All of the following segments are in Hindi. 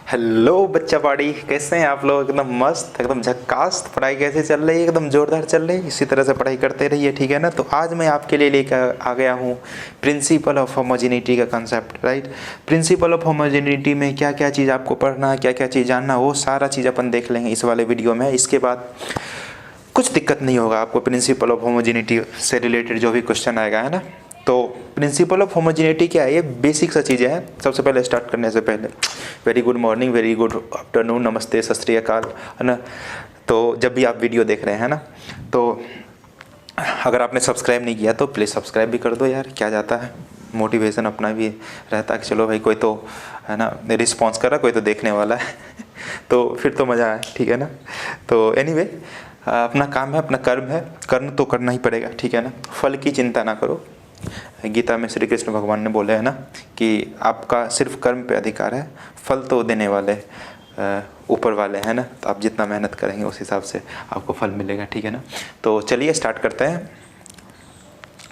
हेलो बच्चा पार्टी, कैसे हैं आप लोग? एकदम मस्त, एकदम झक्कास। पढ़ाई कैसे चल रही है? एकदम जोरदार चल रही है। इसी तरह से पढ़ाई करते रहिए, ठीक है ना। तो आज मैं आपके लिए लेकर आ गया हूँ प्रिंसिपल ऑफ होमोजेनिटी का concept, right. Principle of homogeneity में क्या क्या चीज़ आपको पढ़ना है, क्या क्या चीज़ जानना, वो सारा चीज़ अपन देख लेंगे इस वाले वीडियो में। इसके बाद कुछ दिक्कत नहीं होगा आपको प्रिंसिपल ऑफ होमोजेनिटी से रिलेटेड जो भी क्वेश्चन आएगा, है ना। तो प्रिंसिपल ऑफ होमोजेनिटी क्या है? ये बेसिक सा चीज़ें हैं। सबसे पहले स्टार्ट करने से पहले very good morning, very good afternoon, नमस्ते, सत श्री अकाल, है ना। तो जब भी आप वीडियो देख रहे हैं ना, तो अगर आपने सब्सक्राइब नहीं किया तो प्लीज़ सब्सक्राइब भी कर दो यार, क्या जाता है। मोटिवेशन अपना भी रहता है कि चलो भाई, कोई तो है ना रिस्पॉन्स कर रहा, कोई तो देखने वाला है तो फिर तो मज़ा आए, ठीक है ना। तो एनीवे, अपना काम है, अपना कर्म है, कर्म तो करना ही पड़ेगा, ठीक है ना। फल की चिंता ना करो। गीता में श्री कृष्ण भगवान ने बोले है ना कि आपका सिर्फ कर्म पे अधिकार है, फल तो देने वाले ऊपर वाले हैं ना। तो आप जितना मेहनत करेंगे उस हिसाब से आपको फल मिलेगा, ठीक है ना। तो चलिए स्टार्ट करते हैं।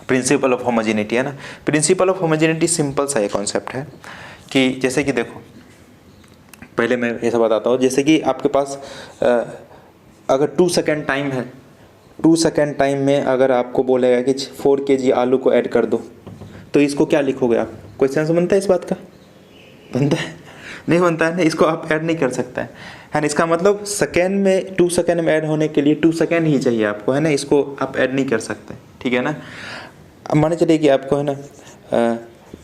प्रिंसिपल ऑफ होमोजेनिटी, है ना। प्रिंसिपल ऑफ होमोजेनिटी सिंपल सा ये कॉन्सेप्ट है कि जैसे कि देखो, पहले मैं ऐसा बताता हूँ। जैसे कि आपके पास अगर 2 सेकेंड टाइम है, 2 सेकेंड टाइम में अगर आपको बोलेगा कि 4 kg आलू को ऐड कर दो, तो इसको क्या लिखोगे आप? कोई सेंस बनता है इस बात का? बनता है? नहीं बनता है ना। इसको आप ऐड नहीं कर सकते हैं, है ना। इसका मतलब सेकेंड में, 2 सेकेंड में ऐड होने के लिए 2 सेकेंड ही चाहिए आपको, है ना। इसको आप ऐड नहीं कर सकते, ठीक है ना। अब मान चलिए कि आपको है ना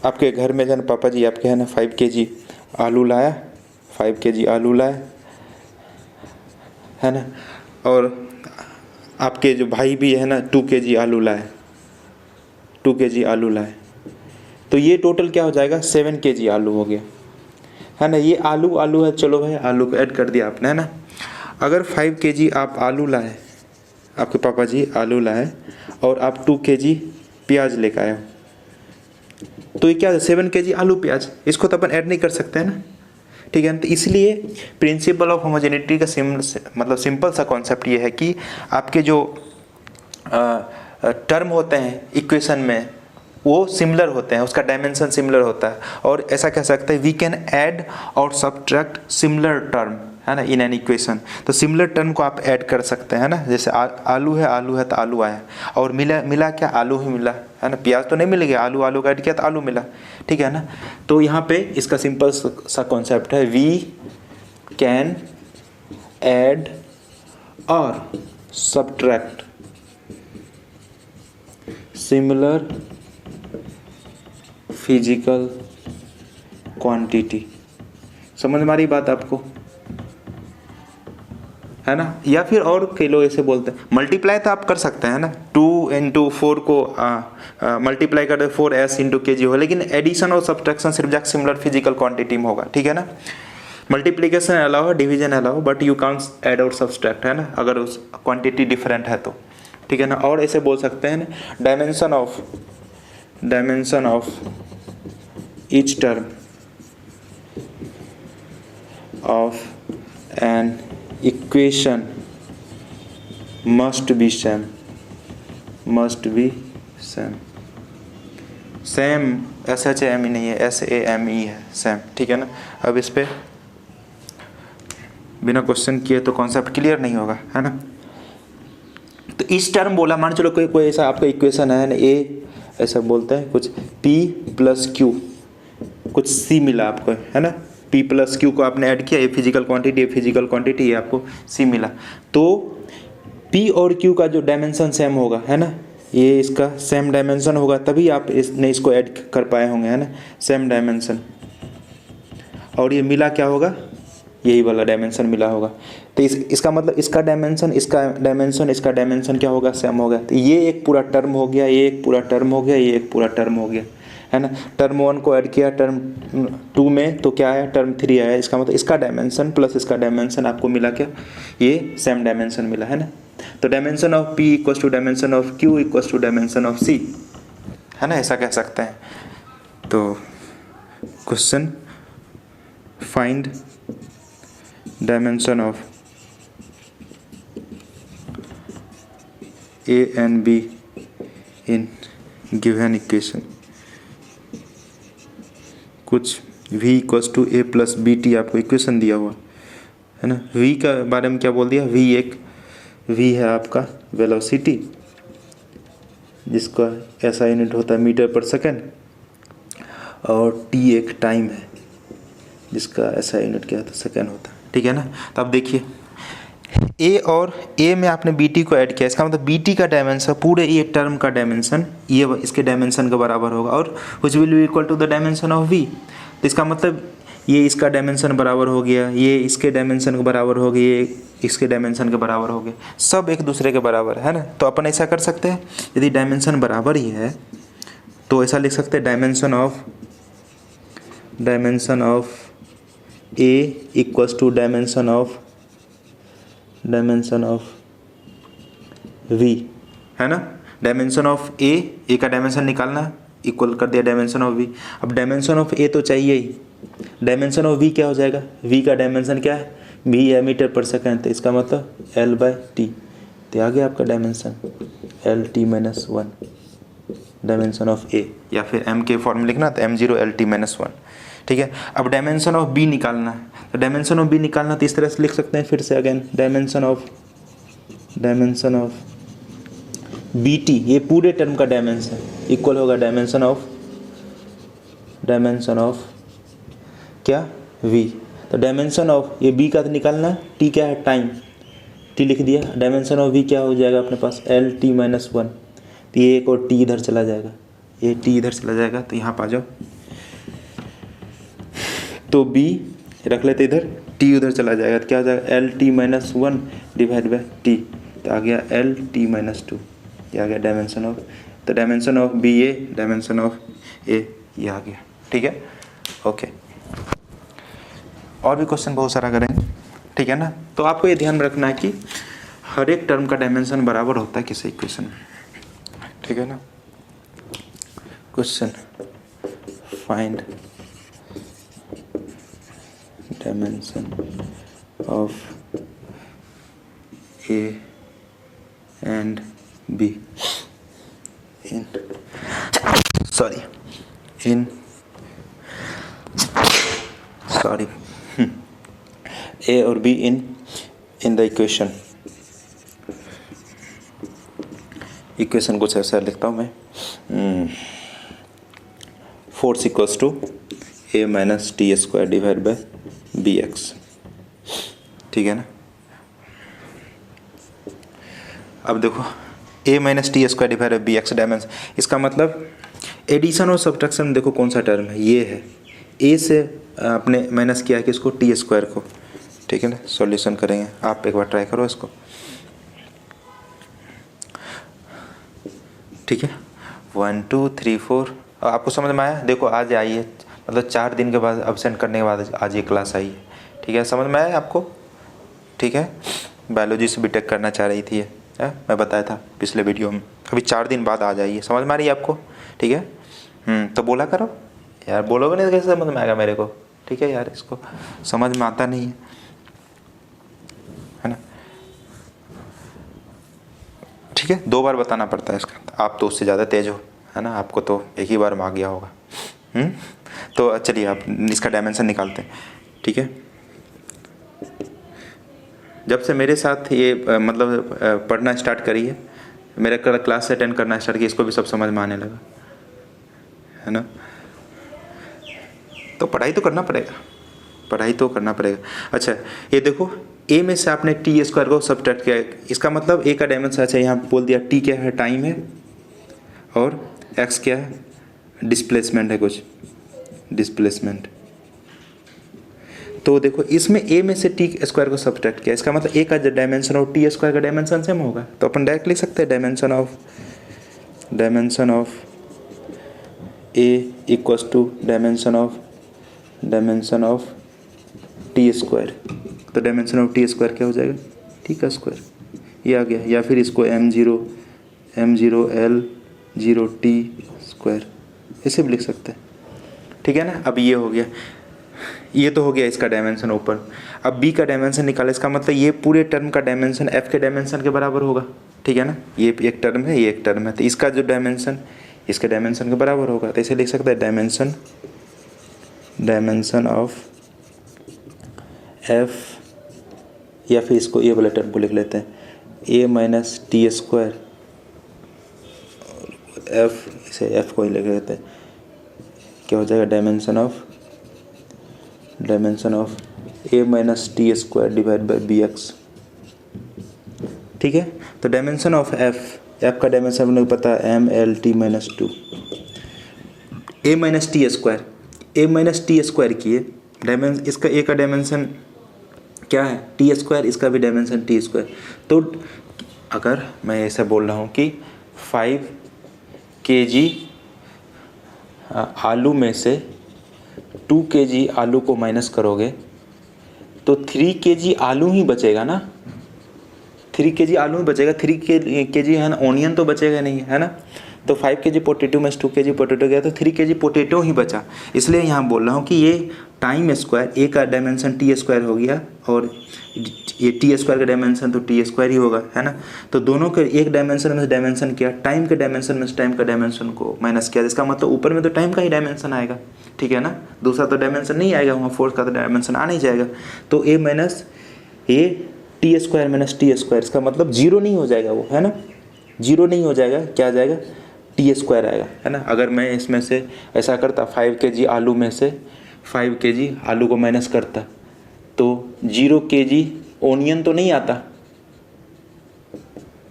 आपके घर में जो है पापा जी आपके है ना 5 kg आलू लाया, 5 kg आलू लाया, है ना। और आपके जो भाई भी है ना 2 kg आलू लाए, 2 kg आलू लाए। तो ये टोटल क्या हो जाएगा? 7 kg आलू हो गया, है ना। ये आलू आलू है, चलो भाई आलू को ऐड कर दिया आपने, है ना। अगर 5 kg आप आलू लाए, आपके पापा जी आलू लाए, और आप 2 kg प्याज लेकर आए हो, तो ये क्या? 7 kg आलू प्याज, इसको तो अपन ऐड नहीं कर सकते हैं ना, ठीक है ना। तो इसलिए प्रिंसिपल ऑफ होमोजेनिटी का मतलब सिंपल सा कॉन्सेप्ट ये है कि आपके जो टर्म होते हैं इक्वेशन में वो सिमिलर होते हैं, उसका डायमेंशन सिमिलर होता है। और ऐसा कह सकते हैं वी कैन ऐड और सब्ट्रैक्ट सिमिलर टर्म, है ना, इन एन इक्वेशन। तो सिमिलर टर्म को आप ऐड कर सकते हैं ना। जैसे आलू है तो आलू आया, और मिला क्या? आलू ही मिला, है ना। प्याज तो नहीं मिल गया, आलू आलू का ऐड किया तो आलू मिला, ठीक है ना। तो यहाँ पे इसका सिंपल सा कॉन्सेप्ट है, वी कैन ऐड और सब्ट्रैक्ट सिमिलर फिजिकल क्वांटिटी। समझ में आ रही बात आपको, है ना। या फिर और कई लोग ऐसे बोलते हैं, मल्टीप्लाई तो आप कर सकते हैं ना, 2 × 4 को मल्टीप्लाई कर दे 4s × kg हो, लेकिन एडिशन और सब्ट्रैक्शन सिर्फ सिमिलर फिजिकल क्वांटिटी में होगा, ठीक है ना। मल्टीप्लिकेशन अलाउ है, division allow, but you can't add और सब्ट्रैक्ट, है ना, अगर उस क्वांटिटी डिफरेंट है तो, ठीक है ना। और ऐसे बोल सकते हैं ना, dimension of each term of an equation must be same, same SHAME नहीं है, SAME है, सेम, ठीक है ना। अब इस पे बिना क्वेश्चन किए तो कॉन्सेप्ट क्लियर नहीं होगा, है ना। तो इस टर्म बोला, मान चलो कोई ऐसा आपका इक्वेशन है ना, ए ऐसा बोलता है कुछ P + Q, कुछ C मिला आपको, है ना। P + Q को आपने ऐड किया, ये फिजिकल क्वांटिटी, ये आपको C मिला। तो P और Q का जो डायमेंशन सेम होगा, है ना, ये इसका सेम डायमेंशन होगा, तभी आप इसको ऐड कर पाए होंगे, है ना, सेम डायमेंशन। और ये मिला क्या होगा? यही वाला डायमेंशन मिला होगा। तो इसका मतलब इसका डायमेंशन क्या होगा? सेम होगा। तो ये एक पूरा टर्म हो गया, ये एक पूरा टर्म हो गया, ये एक पूरा टर्म हो गया, है ना। टर्म 1 को ऐड किया टर्म 2 में, तो क्या आया? टर्म 3 आया। इसका मतलब इसका डायमेंशन प्लस इसका डायमेंशन आपको मिला क्या? ये सेम डायमेंशन मिला, है ना। तो dimension of P = dimension of Q = dimension of C, है ना, ऐसा कह सकते हैं। तो question, find dimension of A and B in given equation. कुछ v equals to A plus B T आपको इक्वेशन दिया हुआ है ना। v का बारे में क्या बोल दिया, v है आपका वेलोसिटी जिसका ऐसा यूनिट होता है मीटर पर सेकेंड, और t एक टाइम है जिसका ऐसा यूनिट क्या होता है, सेकेंड होता है, ठीक है ना। तो अब देखिए a और a में आपने bt को ऐड किया, इसका मतलब bt का डायमेंशन पूरे ये टर्म का डायमेंशन ये इसके डायमेंशन के बराबर होगा, और which will be equal to the dimension of v। तो इसका मतलब ये इसका डायमेंशन बराबर हो गया, ये इसके डायमेंशन के बराबर हो गया, ये इसके डायमेंशन के बराबर हो गया, सब एक दूसरे के बराबर है ना। तो अपन ऐसा कर सकते हैं, यदि डायमेंशन बराबर ही है तो ऐसा लिख सकते हैं dimension of a equals to dimension of v, है ना। डायमेंशन ऑफ a का डायमेंशन निकालना, इक्वल कर दिया डायमेंशन ऑफ v। अब डायमेंशन ऑफ a तो चाहिए ही, डायमेंशन ऑफ v क्या हो जाएगा, v का डायमेंशन क्या है, v है मीटर पर सेकेंड, तो इसका मतलब l/t, तो आ गया आपका dimension lt-1 dimension of a, या फिर m के फॉर्म में लिखना तो m0 lt-1, ठीक है। अब डायमेंशन ऑफ b निकालना है, तो डायमेंशन ऑफ b निकालना तो इस तरह से लिख सकते हैं फिर से अगेन, डायमेंशन ऑफ bt ये पूरे टर्म का डायमेंशन इक्वल होगा डायमेंशन ऑफ क्या, v। तो डायमेंशन ऑफ ये b का तो निकालना है, t क्या है, टाइम, t लिख दिया, डायमेंशन ऑफ v क्या हो जाएगा अपने पास lt-1, तो ये एक और t इधर चला जाएगा, ये t इधर चला जाएगा, तो यहाँ पर आ जाओ, तो b रख लेते इधर, t उधर चला जाएगा, तो क्या हो जाएगा lt-1 डिवाइड बाय t, तो आ गया lt-2, ये आ गया डायमेंशन ऑफ, तो डायमेंशन ऑफ b ये, डायमेंशन ऑफ a ये आ गया, ठीक है। ओके, और भी क्वेश्चन बहुत सारा करेंगे, ठीक है ना। तो आपको ये ध्यान रखना है कि हर एक टर्म का डायमेंशन बराबर होता है किसी इक्वेशन में, ठीक है ना। Question, find dimension of a and b in a और b in the इक्वेशन कुछ ऐसा लिखता हूँ मैं, force equals to a minus T square divide by B X, ठीक है ना। अब देखो a minus T square divide by B X dimension, इसका मतलब एडिशन और सब्ट्रैक्शन में देखो कौन सा टर्म है, ये है, a से आपने माइनस किया है कि इसको टी स्क्वायर को, ठीक है ना। सॉल्यूशन करेंगे, आप एक बार ट्राई करो इसको, ठीक है। 1 2 3 4, आपको समझ में आया, देखो आज आई है, मतलब 4 दिन के बाद अब्सेंट करने के बाद आज ये क्लास आई है, ठीक है। समझ में आया आपको, ठीक है। बायोलॉजी से बीटेक करना चाह रही थी मैं बताया था पिछले वीडियो में, अभी 4 दिन बाद आ जाइए, समझ में आ रही है आपको, ठीक है। तो बोला करो यार, बोलोगे नहीं तो कैसे समझ में आएगा मेरे को, ठीक है यार, इसको समझ में आता नहीं है ना, ठीक है। 2 बार बताना पड़ता है इसका, आप तो उससे ज़्यादा तेज हो, है ना, आपको तो एक ही बार में आ गया होगा। तो चलिए आप इसका डायमेंशन निकालते हैं, ठीक है। जब से मेरे साथ ये मतलब पढ़ना स्टार्ट करी है, मेरा क्लास अटेंड करना स्टार्ट किया, इसको भी सब समझ में आने लगा, है ना। तो पढ़ाई तो करना पड़ेगा, अच्छा ये देखो a में से आपने टी स्क्वायर को सब्ट्रैक्ट किया, इसका मतलब a का डायमेंशन, अच्छा यहाँ बोल दिया t क्या है, टाइम है, और x क्या है, डिस्प्लेसमेंट है, कुछ डिस्प्लेसमेंट। तो देखो इसमें a में से टी स्क्वायर को सब्ट्रैक्ट किया, इसका मतलब a का डायमेंशन और टी स्क्वायर का डायमेंशन सेम होगा, तो अपन डायरेक्ट लिख सकते हैं dimension of a equals to dimension of T square. तो डायमेंशन ऑफ टी स्क्वायर क्या हो जाएगा, टी का स्क्वायर, ये आ गया, या फिर इसको m0 L0 टी स्क्वायर ऐसे भी लिख सकते हैं, ठीक है ना। अब ये हो गया, ये तो हो गया इसका डायमेंशन ऊपर। अब b का डायमेंशन निकाला, इसका मतलब ये पूरे टर्म का डायमेंशन f के डायमेंशन के बराबर होगा, ठीक है ना। ये एक टर्म है, ये एक टर्म है, तो इसका जो डायमेंशन इसके डायमेंशन के बराबर होगा, तो ऐसे लिख सकते हैं डायमेंशन ऑफ एफ, या फिर इसको ए वाले टर्म को लिख लेते हैं, A minus T square, F, इसे एफ को ही लिख लेते हैं, क्या हो जाएगा dimension of A minus T square divide by B X. ठीक है, तो डायमेंशन ऑफ एफ का डायमेंशन हमने पता है M L T minus two, A minus T square की है डायमेंशन, इसका ए का डायमेंशन क्या है टी स्क्वायर, इसका भी डायमेंशन टी स्क्वायर। तो अगर मैं ऐसा बोल रहा हूँ कि 5 kg आलू में से 2 kg आलू को माइनस करोगे तो 3 kg आलू ही बचेगा ना, 3 kg आलू ही बचेगा, 3 kg है ना, ओनियन तो बचेगा नहीं, है ना। तो 5 kg पोटैटो में 2 kg पोटैटो गया तो 3 kg पोटैटो ही बचा। इसलिए यहाँ बोल रहा हूँ कि ये टाइम स्क्वायर, ए का डायमेंशन टी स्क्वायर हो गया और ये टी स्क्वायर का डायमेंशन तो टी स्क्वायर ही होगा, है ना। तो दोनों के एक डायमेंशन में से डायमेंशन किया, टाइम के डायमेंशन में से टाइम का डायमेंशन को माइनस किया, जिसका मतलब ऊपर में तो टाइम का ही डायमेंशन आएगा, ठीक है ना, दूसरा तो डायमेंशन नहीं आएगा, वहाँ फोर्स का तो डायमेंशन आ नहीं जाएगा। तो A minus A T square minus T square, इसका मतलब जीरो नहीं हो जाएगा वो, है ना, जीरो नहीं हो जाएगा, क्या आ जाएगा टी स्क्वायर आएगा, है ना। अगर मैं इसमें से ऐसा करता 5 kg आलू में से 5 kg आलू को माइनस करता तो 0 kg ओनियन तो नहीं आता,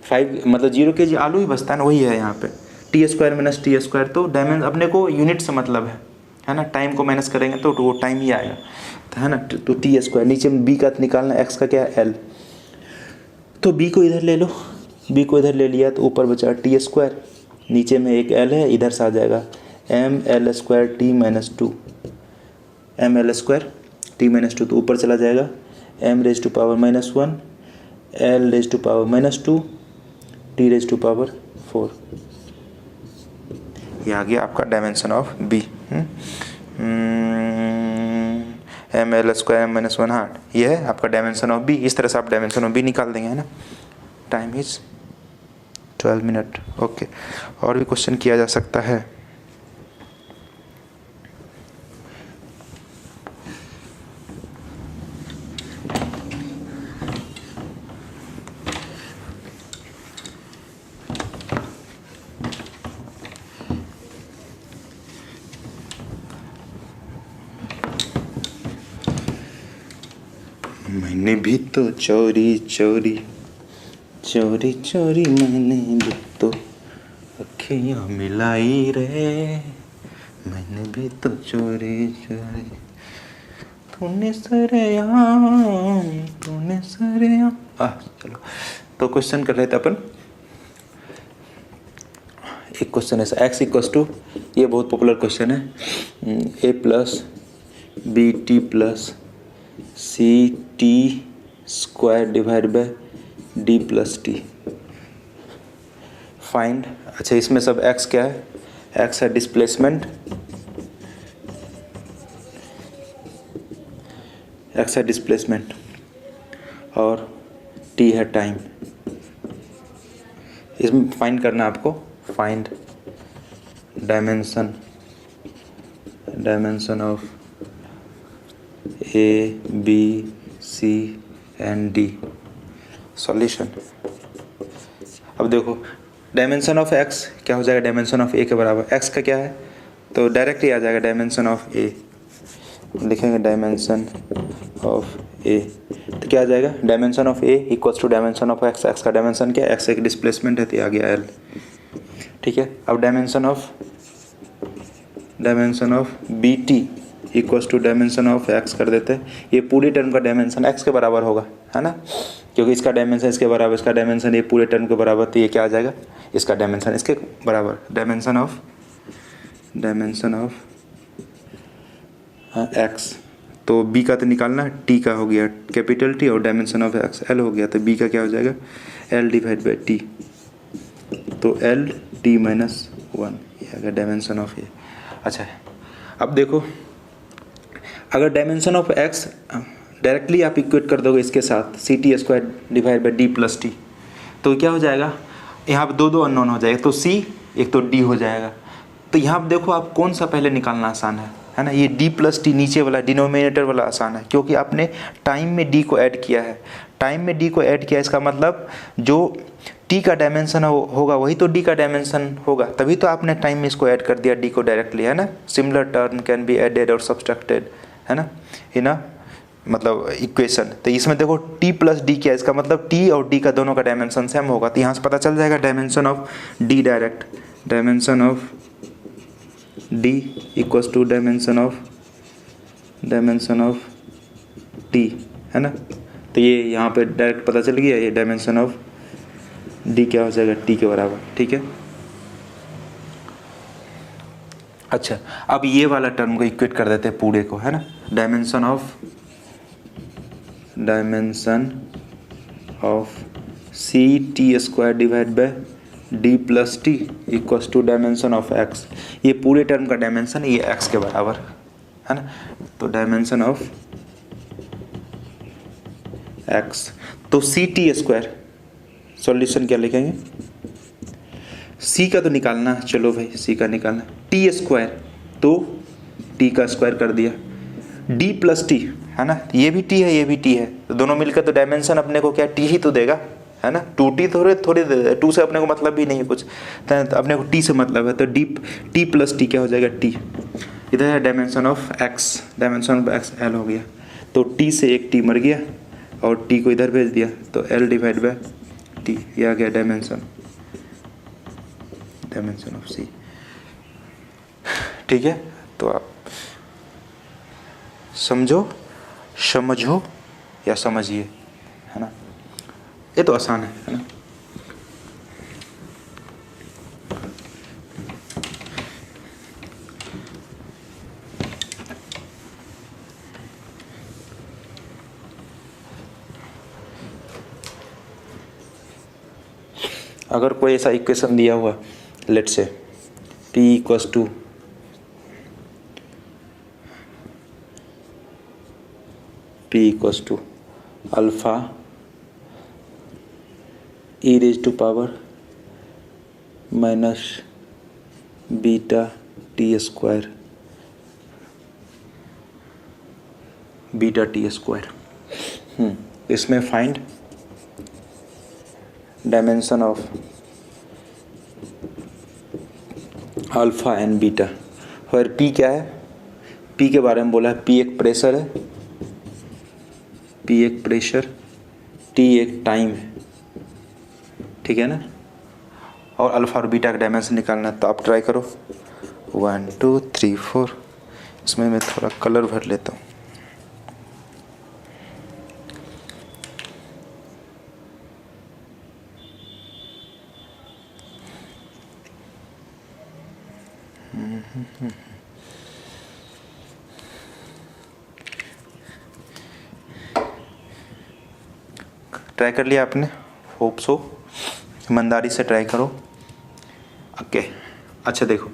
5 मतलब 0 kg आलू ही बचता है ना, वही है यहाँ पे T square minus T square. तो डायमेंशन अपने को यूनिट से मतलब है ना, टाइम को माइनस करेंगे तो वो टाइम ही आएगा, है ना। तो टी स्क्वायर नीचे में बी का निकालना, एक्स का क्या है एल, तो बी को इधर ले लो, बी को इधर ले लिया तो ऊपर बचा टी स्क्वायर, नीचे में एक एल है, इधर से आ जाएगा M L square T minus two, M L square T minus two, तो ऊपर चला जाएगा M raise to power -1 L raise to power -2 T raise to power 4। ये आ गया आपका dimension of B, M L square -1, हाँ ये है आपका डायमेंशन ऑफ बी। इस तरह से आप डायमेंशन ऑफ बी निकाल देंगे, है ना। Time is 12 minute, okay. और भी क्वेश्चन किया जा सकता है। मैंने भी तो चोरी चोरी चोरी चोरी मैंने भी तो अखियाँ मिलाई रे, मैंने भी तो चोरी चोरी, तूने सरेआम। चलो तो क्वेश्चन कर रहे थे अपन। एक क्वेश्चन ऐसा x इक्वस टू, ये बहुत पॉपुलर क्वेश्चन है, a plus B T plus C T square divide by D plus T find. अच्छा इसमें सब x क्या है, x है डिस्प्लेसमेंट, x है डिस्प्लेसमेंट और t है टाइम। इसमें फाइंड करना आपको, find dimension of A B C and D. Solution, अब देखो डायमेंशन ऑफ x क्या हो जाएगा, डायमेंशन ऑफ a के बराबर, x का क्या है तो डायरेक्ट ही आ जाएगा डायमेंशन ऑफ a, लिखेंगे डायमेंशन ऑफ a तो क्या आ जाएगा, dimension of a equals to dimension of x, x का डायमेंशन क्या है, x एक डिस्प्लेसमेंट है तो आ गया l, ठीक है। अब dimension of B T equals to dimension of x कर देते हैं, ये पूरी टर्म का डायमेंशन x के बराबर होगा, है ना, क्योंकि इसका डायमेंशन इसके बराबर, इसका डायमेंशन ये पूरे टर्म के बराबर, तो ये क्या आ जाएगा, इसका डायमेंशन इसके बराबर, डायमेंशन ऑफ x। तो b का तो निकालना, t का हो गया कैपिटल T और डायमेंशन ऑफ x l हो गया, तो b का क्या हो जाएगा l डिवाइड बाई t, तो l t माइनस 1, ये आ गया डायमेंशन ऑफ a। अच्छा अब देखो अगर डायमेंशन ऑफ x डायरेक्टली आप इक्वेट कर दोगे इसके साथ C T square divide by D plus T, तो क्या हो जाएगा, यहाँ पर दो अननोन हो जाएगा, तो c एक तो d हो जाएगा। तो यहाँ पर देखो आप कौन सा पहले निकालना आसान है, है ना। ये d प्लस टी नीचे वाला डिनोमिनेटर वाला आसान है, क्योंकि आपने टाइम में d को ऐड किया है। टाइम में d को ऐड किया, इसका मतलब जो t का डायमेंशन होगा वही तो d का डायमेंशन होगा, तभी तो आपने टाइम में इसको ऐड कर दिया d को डायरेक्टली, है ना। Similar term can be added और सब्सट्रैक्टेड, है ना, इन अ मतलब इक्वेशन। तो इसमें देखो t प्लस डी क्या है, इसका मतलब t और d का दोनों का डायमेंशन सेम होगा, तो यहाँ से पता चल जाएगा dimension of d direct, dimension of d equals to dimension of t, है ना। तो ये यहाँ पे डायरेक्ट पता चल गया, ये डायमेंशन ऑफ d क्या हो जाएगा, t के बराबर, ठीक है। अच्छा, अब ये वाला टर्म को इक्वेट कर देते हैं पूरे को, है ना। Dimension of C T square divide by D plus T equals to dimension of X. ये पूरे टर्म का डायमेंशन ये एक्स के बराबर, है ना। तो डायमेंशन ऑफ एक्स, तो सी टी स्क्वायर, सॉल्यूशन क्या लिखेंगे, सी का तो निकालना, चलो भाई सी का निकालना, टी स्क्वायर तो टी का स्क्वायर कर दिया, डी प्लस टी, है ना, ये भी टी है ये भी टी है, तो दोनों मिलकर तो डायमेंशन अपने को क्या टी ही तो देगा, है ना। टू टी थोड़े टू से अपने को मतलब भी नहीं है कुछ, तो अपने को टी से मतलब है, तो टी प्लस टी क्या हो जाएगा, टी। इधर है dimension of x, dimension of x L हो गया, तो टी से एक टी मर गया और टी को इधर भेज दिया, तो एल डिवाइड बाय टी, ये आ गया डायमेंशन ऑफ सी, ठीक है। तो आप समझो या समझिए, है ना, ये तो आसान है ना। अगर कोई ऐसा इक्वेशन दिया हुआ, लेट से P equals to alpha e raise to power minus beta T square, इसमें find dimension of alpha and beta. और पी क्या है, पी के बारे में बोला है, पी एक प्रेशर है, टी एक टाइम है, ठीक है ना। और अल्फा और बीटा का डायमेंशन निकालना है, तो आप ट्राई करो 1 2 3 4। इसमें मैं थोड़ा कलर भर लेता हूँ। ट्राई कर लिया आपने, होप सो, ईमानदारी से ट्राई करो। ओके, अच्छा देखो,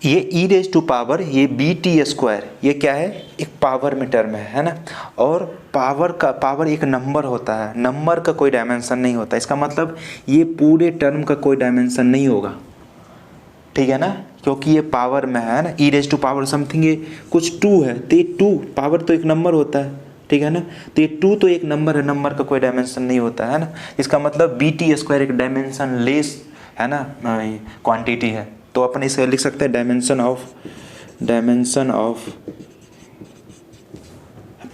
ये ई रेज टू पावर, ये बी टी स्क्वायर, ये क्या है, एक पावर में टर्म है ना। और पावर एक नंबर होता है, नंबर का कोई डायमेंशन नहीं होता, इसका मतलब ये पूरे टर्म का कोई डायमेंशन नहीं होगा, ठीक है ना, क्योंकि ये पावर में है ना। ई रेज टू पावर समथिंग, ये कुछ टू है, तो ये टू, पावर तो एक नंबर होता है, ठीक है ना। तो ये टू तो एक नंबर है, नंबर का कोई डायमेंशन नहीं होता है ना। इसका मतलब बी टी स्क्वायर एक डायमेंशन लेस, है ना, क्वांटिटी है। तो अपन इसे लिख सकते हैं डायमेंशन ऑफ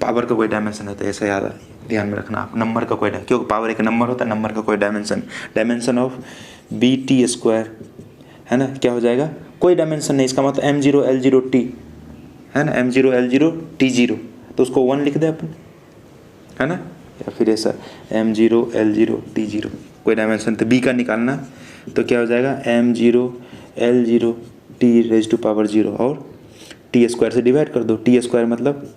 पावर का कोई डायमेंशन है, तो ऐसा याद ध्यान में रखना आप, नंबर का कोई, क्योंकि पावर एक नंबर होता है, नंबर का कोई dimension of B T square, है ना, क्या हो जाएगा, कोई डायमेंशन नहीं। इसका मतलब m0 L0 t, है ना, m0 L0 t0, तो उसको 1 लिख दे अपन, है ना, या फिर ऐसा m0 L0 t0, कोई डायमेंशन। तो b का निकालना, तो क्या हो जाएगा m0 L0 t raise to power 0 और टी स्क्वायर से डिवाइड कर दो, टी स्क्वायर मतलब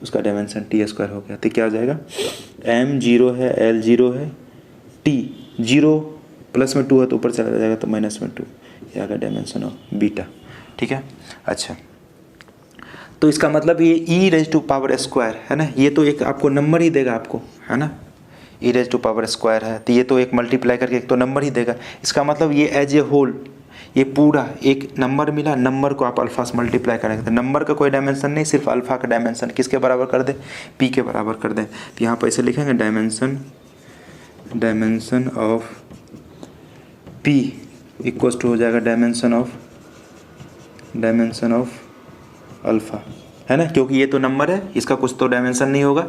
उसका डायमेंशन टी स्क्वायर हो गया। तो क्या हो जाएगा, m0 है L0 है t, 0 प्लस में 2 है तो ऊपर चला जाएगा, तो माइनस में 2, ये आ गया डायमेंशन ऑफ बीटा, ठीक है। अच्छा, तो इसका मतलब ये ई रेज टू पावर स्क्वायर है ना, ये तो एक आपको नंबर ही देगा आपको, है ना, ई रेज टू पावर स्क्वायर है, तो ये तो एक मल्टीप्लाई करके एक तो नंबर ही देगा। इसका मतलब ये एज ए होल, ये पूरा एक नंबर मिला, नंबर को आप अल्फा से मल्टीप्लाई करेंगे तो नंबर का कोई डायमेंशन नहीं, सिर्फ अल्फा का डायमेंशन किसके बराबर कर दें, पी के बराबर कर दें। तो यहाँ पर ऐसे लिखेंगे dimension of P equal to हो जाएगा डायमेंशन ऑफ अल्फा, है ना, क्योंकि ये तो नंबर है, इसका कुछ तो डायमेंशन नहीं होगा।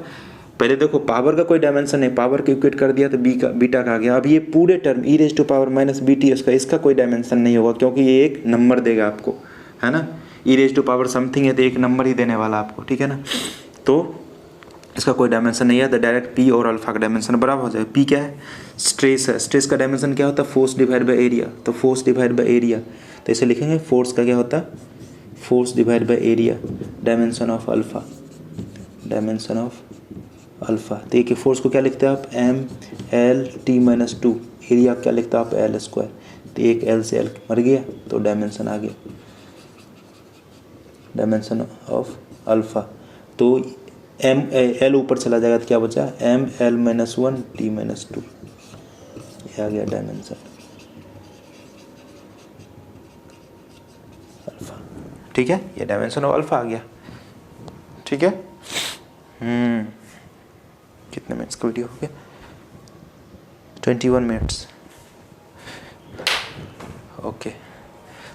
पहले देखो पावर का कोई डायमेंशन नहीं, पावर को इक्वेट कर दिया तो बीटा का आ गया। अब ये पूरे term E raise to power minus B T इसका कोई डायमेंशन नहीं होगा, क्योंकि ये एक नंबर देगा आपको, है ना, ई रेज टू पावर समथिंग है तो एक नंबर ही देने वाला आपको, ठीक है ना। तो इसका कोई डायमेंशन नहीं है, तो डायरेक्ट पी और अल्फा का डायमेंशन बराबर हो जाएगा। पी क्या है, स्ट्रेस है, स्ट्रेस का डायमेंशन क्या होता है, फोर्स डिवाइड बाय एरिया, तो फोर्स डिवाइड बाय एरिया, तो इसे लिखेंगे फोर्स का क्या होता है, force divide by area, dimension of alpha. तो एक फोर्स को क्या लिखते हैं आप, M L T minus two, area क्या लिखते हैं आप, एल स्क्वायर, तो एक एल से एल मर गया तो डायमेंशन आ गया, डायमेंशन ऑफ अल्फा। तो एम एल ऊपर चला जाएगा तो क्या बचा, M L minus one T minus two, ये आ गया डायमेंशन अल्फा, ठीक है, ये डायमेंशन ऑफ अल्फा आ गया, ठीक है। कितने मिनट्स का वीडियो हो गया, 21 मिनट्स, ओके।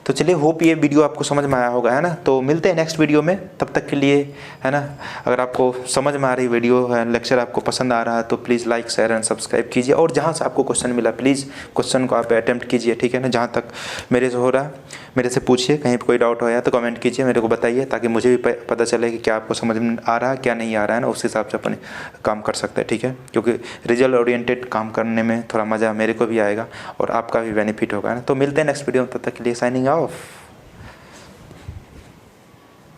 तो चलिए, होप ये वीडियो आपको समझ में आया होगा, है ना। तो मिलते हैं नेक्स्ट वीडियो में, तब तक के लिए, है ना। अगर आपको समझ में आ रही वीडियो लेक्चर आपको पसंद आ रहा है तो please like share and subscribe कीजिए, और जहाँ से आपको क्वेश्चन मिला प्लीज़ क्वेश्चन को आप अटेम्प्ट कीजिए, ठीक है ना। जहाँ तक मेरे से हो रहा है मेरे से पूछिए, कहीं पर कोई डाउट हो या तो कमेंट कीजिए, मेरे को बताइए, ताकि मुझे भी पता चले कि क्या आपको समझ में आ रहा है क्या नहीं आ रहा है ना, उस हिसाब से अपने काम कर सकते हैं, ठीक है। क्योंकि रिजल्ट ओरिएंटेड काम करने में थोड़ा मज़ा मेरे को भी आएगा और आपका भी बेनिफिट होगा, ना। तो मिलते हैं नेक्स्ट वीडियो में, तब तक के लिए साइनिंग ऑफ।